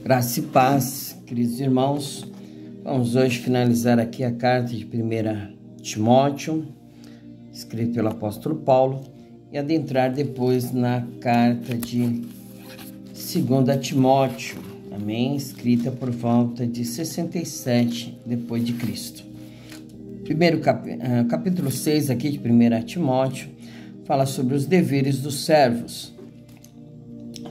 Graça e paz, queridos irmãos. Vamos hoje finalizar aqui a carta de 1 Timóteo, escrita pelo apóstolo Paulo, e adentrar depois na carta de 2 Timóteo, amém? Escrita por volta de 67 depois de Cristo. Primeiro capítulo 6 aqui de 1 Timóteo fala sobre os deveres dos servos.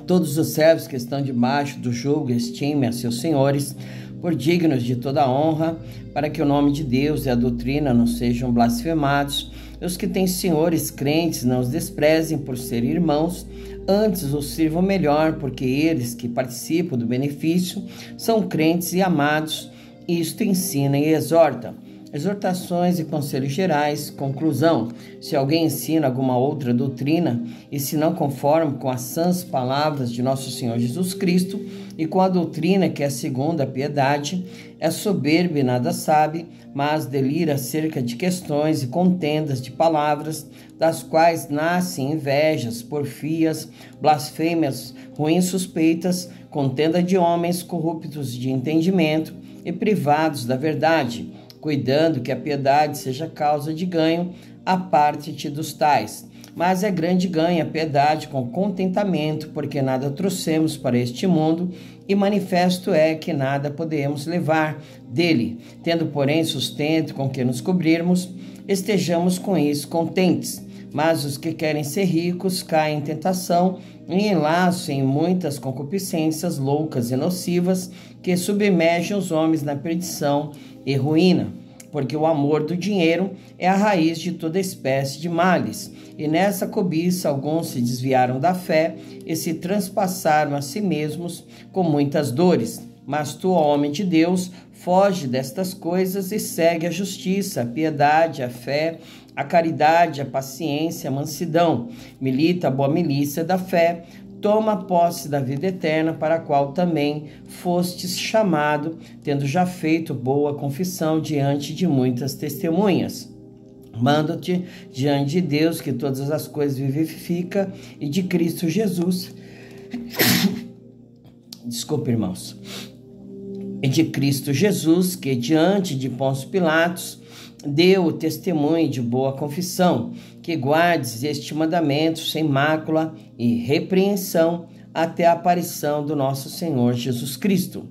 Todos os servos que estão debaixo do jugo estimem a seus senhores por dignos de toda honra, para que o nome de Deus e a doutrina não sejam blasfemados. E os que têm senhores crentes não os desprezem por serem irmãos, antes os sirvam melhor, porque eles que participam do benefício são crentes e amados. Isto ensina e exorta. Exortações e conselhos gerais. Conclusão: se alguém ensina alguma outra doutrina e se não conforme com as sãs palavras de nosso Senhor Jesus Cristo e com a doutrina que é segundo a piedade, é soberbo e nada sabe, mas delira acerca de questões e contendas de palavras, das quais nascem invejas, porfias, blasfêmias, ruins suspeitas, contenda de homens corruptos de entendimento e privados da verdade, cuidando que a piedade seja causa de ganho, aparte-te dos tais. Mas é grande ganho a piedade com contentamento, porque nada trouxemos para este mundo, e manifesto é que nada podemos levar dele. Tendo, porém, sustento com que nos cobrirmos, estejamos com isso contentes. Mas os que querem ser ricos caem em tentação e enlaço em muitas concupiscências loucas e nocivas, que submergem os homens na perdição e ruína, porque o amor do dinheiro é a raiz de toda espécie de males, e nessa cobiça alguns se desviaram da fé e se transpassaram a si mesmos com muitas dores. Mas tu, ó homem de Deus, foge destas coisas e segue a justiça, a piedade, a fé, a caridade, a paciência, a mansidão. Milita a boa milícia da fé, toma posse da vida eterna, para a qual também fostes chamado, tendo já feito boa confissão diante de muitas testemunhas. Mando-te diante de Deus, que todas as coisas vivifica, e de Cristo Jesus. Desculpe, irmãos. E de Cristo Jesus, que diante de Pôncio Pilatos deu o testemunho de boa confissão, que guardes este mandamento sem mácula e repreensão até a aparição do nosso Senhor Jesus Cristo,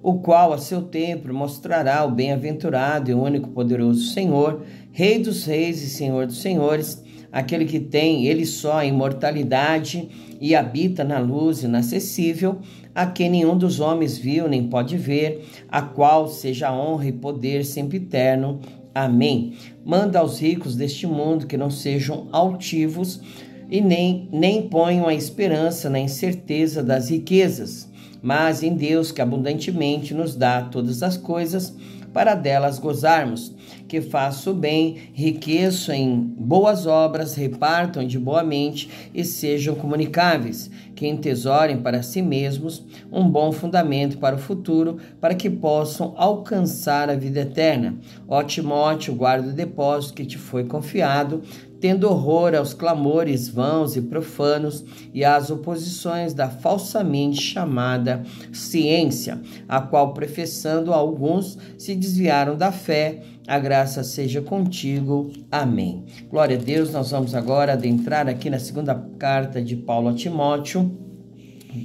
o qual a seu tempo mostrará o bem-aventurado e único poderoso Senhor, Rei dos reis e Senhor dos senhores, aquele que tem ele só a imortalidade e habita na luz inacessível, a quem nenhum dos homens viu nem pode ver, a qual seja honra e poder sempre eterno. Amém. Manda aos ricos deste mundo que não sejam altivos e nem ponham a esperança na incerteza das riquezas, mas em Deus, que abundantemente nos dá todas as coisas para delas gozarmos, que faça o bem, enriqueçam em boas obras, repartam de boa mente e sejam comunicáveis, que entesorem para si mesmos um bom fundamento para o futuro, para que possam alcançar a vida eterna. Ó Timóteo, guarda o depósito que te foi confiado, tendo horror aos clamores vãos e profanos e às oposições da falsamente chamada ciência, a qual, professando alguns, se desviaram da fé. A graça seja contigo. Amém. Glória a Deus. Nós vamos agora adentrar aqui na segunda carta de Paulo a Timóteo,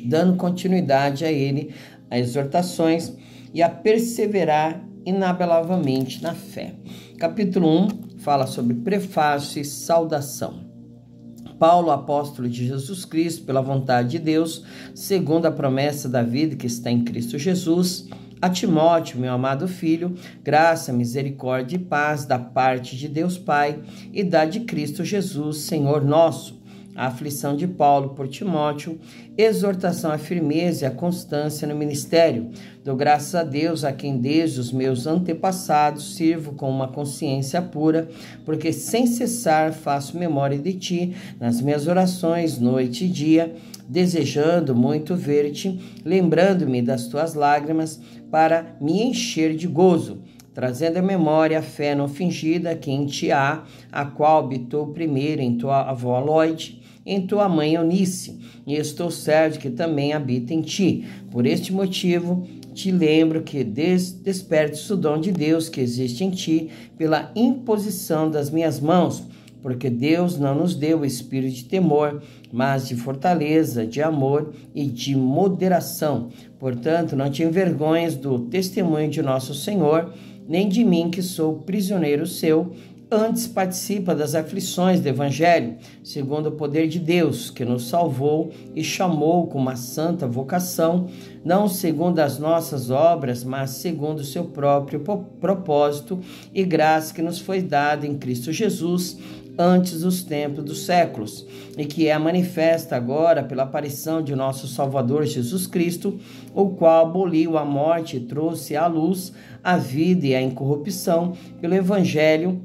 dando continuidade a ele, a exortações e a perseverar inabalavelmente na fé. Capítulo 1 fala sobre prefácio e saudação. Paulo, apóstolo de Jesus Cristo, pela vontade de Deus, segundo a promessa da vida que está em Cristo Jesus, a Timóteo, meu amado filho, graça, misericórdia e paz da parte de Deus Pai e da de Cristo Jesus, Senhor nosso. A aflição de Paulo por Timóteo, exortação à firmeza e à constância no ministério. Dou graças a Deus, a quem desde os meus antepassados sirvo com uma consciência pura, porque sem cessar faço memória de ti nas minhas orações, noite e dia, desejando muito ver-te, lembrando-me das tuas lágrimas, para me encher de gozo, trazendo à memória a fé não fingida que em ti há, a qual habitou primeiro em tua avó Loide, em tua mãe Eunice, e estou certo que também habita em ti. Por este motivo, te lembro que despertes o dom de Deus que existe em ti pela imposição das minhas mãos, porque Deus não nos deu o espírito de temor, mas de fortaleza, de amor e de moderação. Portanto, não te envergonhes do testemunho de nosso Senhor, nem de mim, que sou prisioneiro seu. Antes participa das aflições do Evangelho, segundo o poder de Deus, que nos salvou e chamou com uma santa vocação, não segundo as nossas obras, mas segundo o seu próprio propósito e graça que nos foi dada em Cristo Jesus, antes dos tempos dos séculos, e que é manifesta agora pela aparição de nosso Salvador Jesus Cristo, o qual aboliu a morte e trouxe à luz a vida e a incorrupção pelo Evangelho,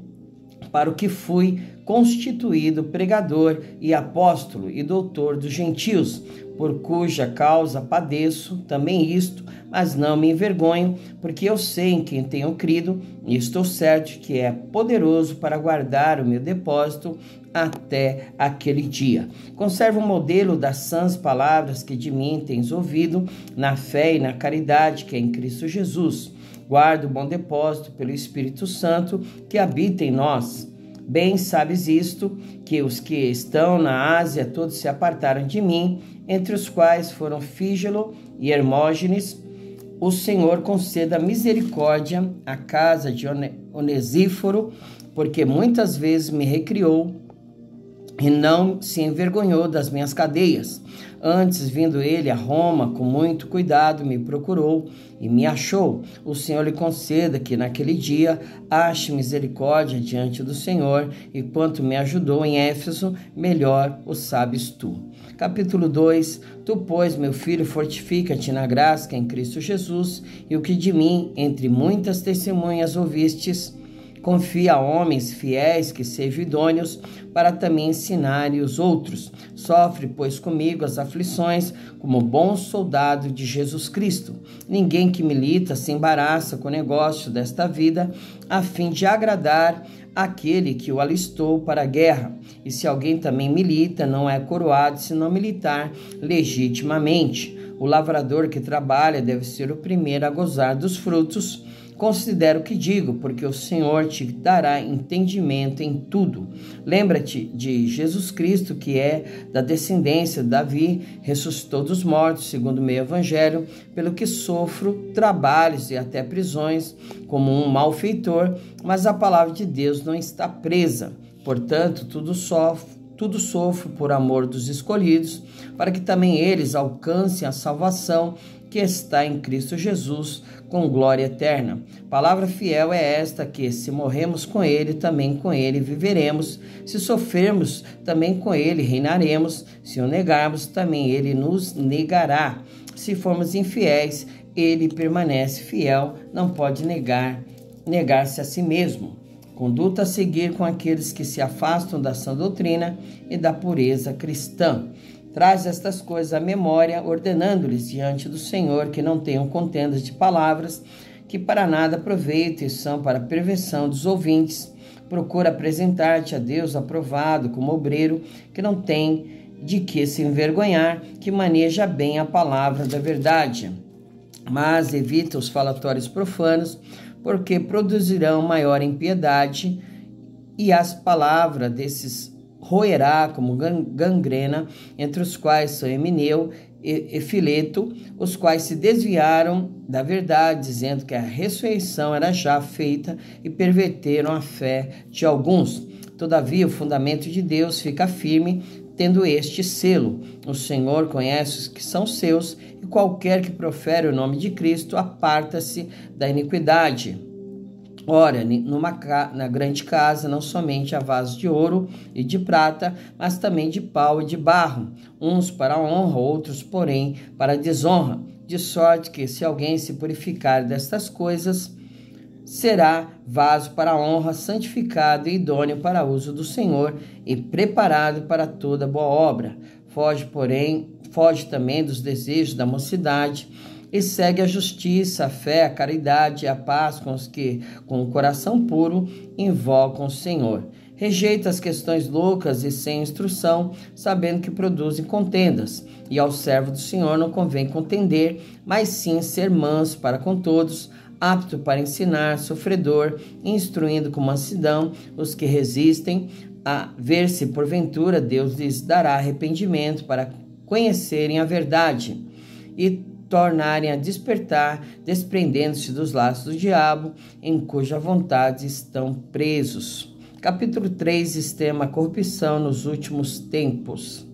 para o que fui constituído pregador e apóstolo e doutor dos gentios, por cuja causa padeço também isto, mas não me envergonho, porque eu sei em quem tenho crido, e estou certo que é poderoso para guardar o meu depósito até aquele dia. Conserva o modelo das sãs palavras que de mim tens ouvido, na fé e na caridade que é em Cristo Jesus. Guarda o bom depósito pelo Espírito Santo que habita em nós. Bem sabes isto, que os que estão na Ásia todos se apartaram de mim, entre os quais foram Fígelo e Hermógenes. O Senhor conceda misericórdia à casa de Onesíforo, porque muitas vezes me recriou e não se envergonhou das minhas cadeias. Antes, vindo ele a Roma, com muito cuidado, me procurou e me achou. O Senhor lhe conceda que naquele dia ache misericórdia diante do Senhor, e quanto me ajudou em Éfeso, melhor o sabes tu. Capítulo 2. Tu, pois, meu filho, fortifica-te na graça que é em Cristo Jesus, e o que de mim, entre muitas testemunhas, ouvistes, confia a homens fiéis que sejam idôneos para também ensinarem os outros. Sofre, pois, comigo as aflições como bom soldado de Jesus Cristo. Ninguém que milita se embaraça com o negócio desta vida, a fim de agradar aquele que o alistou para a guerra. E se alguém também milita, não é coroado se não militar legitimamente. O lavrador que trabalha deve ser o primeiro a gozar dos frutos. Considera o que digo, porque o Senhor te dará entendimento em tudo. Lembra-te de Jesus Cristo, que é da descendência de Davi, ressuscitou dos mortos, segundo o meu evangelho, pelo que sofro trabalhos e até prisões, como um malfeitor, mas a palavra de Deus não está presa. Portanto, tudo sofro por amor dos escolhidos, para que também eles alcancem a salvação que está em Cristo Jesus, com glória eterna. Palavra fiel é esta, que se morremos com ele, também com ele viveremos. Se sofrermos, também com ele reinaremos. Se o negarmos, também ele nos negará. Se formos infiéis, ele permanece fiel, não pode negar-se a si mesmo. Conduta a seguir com aqueles que se afastam da sã doutrina e da pureza cristã. Traz estas coisas à memória, ordenando-lhes diante do Senhor que não tenham contendas de palavras, que para nada aproveitam e são para a perversão dos ouvintes. Procura apresentar-te a Deus aprovado como obreiro, que não tem de que se envergonhar, que maneja bem a palavra da verdade. Mas evita os falatórios profanos, porque produzirão maior impiedade, e as palavras desses roerá como gangrena, entre os quais são Emineu e Fileto, os quais se desviaram da verdade, dizendo que a ressurreição era já feita, e perverteram a fé de alguns. Todavia, o fundamento de Deus fica firme, tendo este selo: o Senhor conhece os que são seus, e qualquer que profere o nome de Cristo aparta-se da iniquidade. Ora, na grande casa não somente há vasos de ouro e de prata, mas também de pau e de barro, uns para a honra, outros, porém, para a desonra. De sorte que, se alguém se purificar destas coisas, será vaso para a honra, santificado e idôneo para uso do Senhor e preparado para toda boa obra. Foge também dos desejos da mocidade, e segue a justiça, a fé, a caridade e a paz com os que, com o coração puro, invocam o Senhor. Rejeita as questões loucas e sem instrução, sabendo que produzem contendas. E ao servo do Senhor não convém contender, mas sim ser manso para com todos, apto para ensinar, sofredor, instruindo com mansidão os que resistem, a ver se porventura Deus lhes dará arrependimento para conhecerem a verdade e tornarem a despertar, desprendendo-se dos laços do diabo, em cuja vontade estão presos. Capítulo 3, extrema corrupção nos últimos tempos.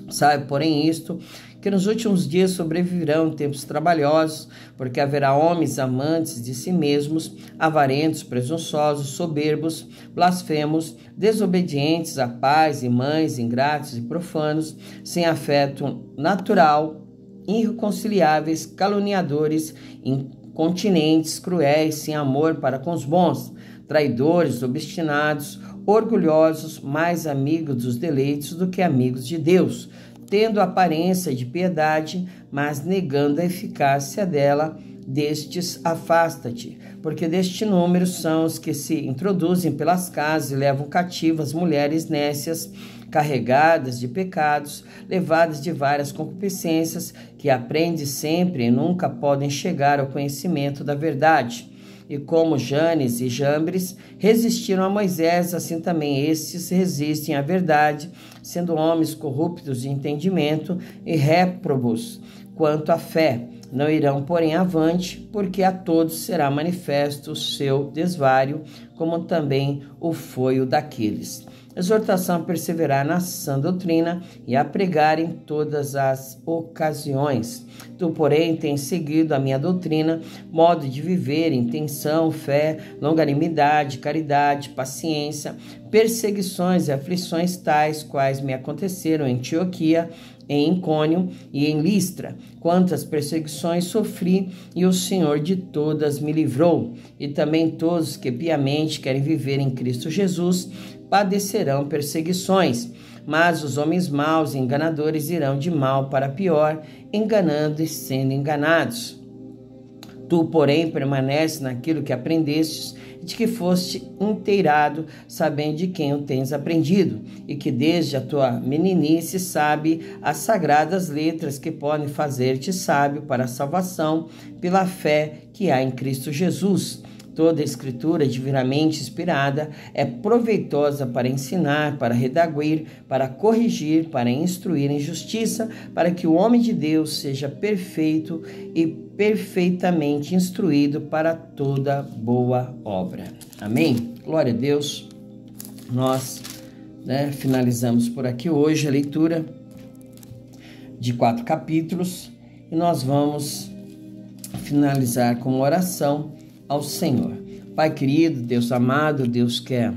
Sabe, porém, isto, que nos últimos dias sobreviverão tempos trabalhosos, porque haverá homens amantes de si mesmos, avarentos, presunçosos, soberbos, blasfemos, desobedientes a pais e mães, ingratos e profanos, sem afeto natural, irreconciliáveis, caluniadores, incontinentes, cruéis, sem amor para com os bons, traidores, obstinados, orgulhosos, mais amigos dos deleitos do que amigos de Deus, tendo aparência de piedade, mas negando a eficácia dela. Destes afasta-te, porque deste número são os que se introduzem pelas casas e levam cativas mulheres nécias, carregadas de pecados, levadas de várias concupiscências, que aprendem sempre e nunca podem chegar ao conhecimento da verdade. E como Janes e Jambres resistiram a Moisés, assim também estes resistem à verdade, sendo homens corruptos de entendimento e réprobos quanto à fé. Não irão, porém, avante, porque a todos será manifesto o seu desvário, como também o foi o daqueles. Exortação a perseverar na sã doutrina e a pregar em todas as ocasiões. Tu, porém, tens seguido a minha doutrina, modo de viver, intenção, fé, longanimidade, caridade, paciência, perseguições e aflições tais quais me aconteceram em Antioquia, em Icônio e em Listra. Quantas perseguições sofri, e o Senhor de todas me livrou. E também todos que piamente querem viver em Cristo Jesus padecerão perseguições. Mas os homens maus e enganadores irão de mal para pior, enganando e sendo enganados. Tu, porém, permaneces naquilo que aprendestes, de que foste inteirado, sabendo de quem o tens aprendido, e que desde a tua meninice sabe as sagradas letras que podem fazer-te sábio para a salvação pela fé que há em Cristo Jesus. Toda a escritura divinamente inspirada é proveitosa para ensinar, para redarguir, para corrigir, para instruir em justiça, para que o homem de Deus seja perfeito e perfeitamente instruído para toda boa obra. Amém? Glória a Deus. Nós finalizamos por aqui hoje a leitura de 4 capítulos e nós vamos finalizar com uma oração ao Senhor. Pai querido, Deus amado, Deus que é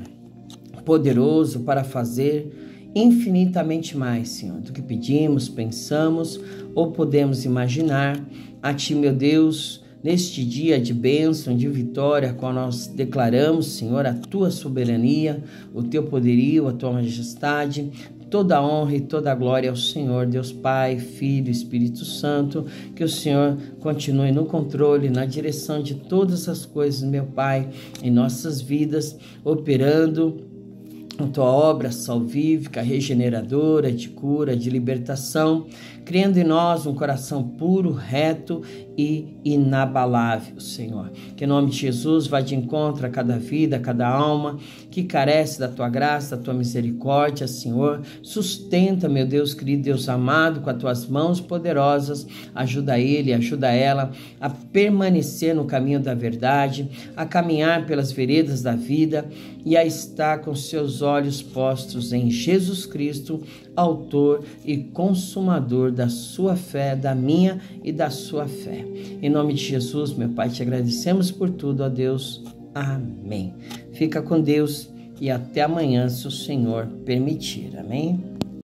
poderoso para fazer infinitamente mais, Senhor, do que pedimos, pensamos ou podemos imaginar. A Ti, meu Deus, neste dia de bênção, de vitória, qual nós declaramos, Senhor, a Tua soberania, o Teu poderio, a Tua majestade. Toda a honra e toda a glória ao Senhor, Deus Pai, Filho e Espírito Santo, que o Senhor continue no controle, na direção de todas as coisas, meu Pai, em nossas vidas, operando a Tua obra salvífica, regeneradora, de cura, de libertação, criando em nós um coração puro, reto e inabalável, Senhor. Que em nome de Jesus vá de encontro a cada vida, a cada alma que carece da Tua graça, da Tua misericórdia, Senhor. Sustenta, meu Deus querido, Deus amado, com as Tuas mãos poderosas. Ajuda ele, ajuda ela a permanecer no caminho da verdade, a caminhar pelas veredas da vida e a estar com seus olhos postos em Jesus Cristo, autor e consumador da sua fé, da minha e da sua fé. Em nome de Jesus, meu Pai, te agradecemos por tudo, ó Deus. Amém. Fica com Deus e até amanhã, se o Senhor permitir. Amém.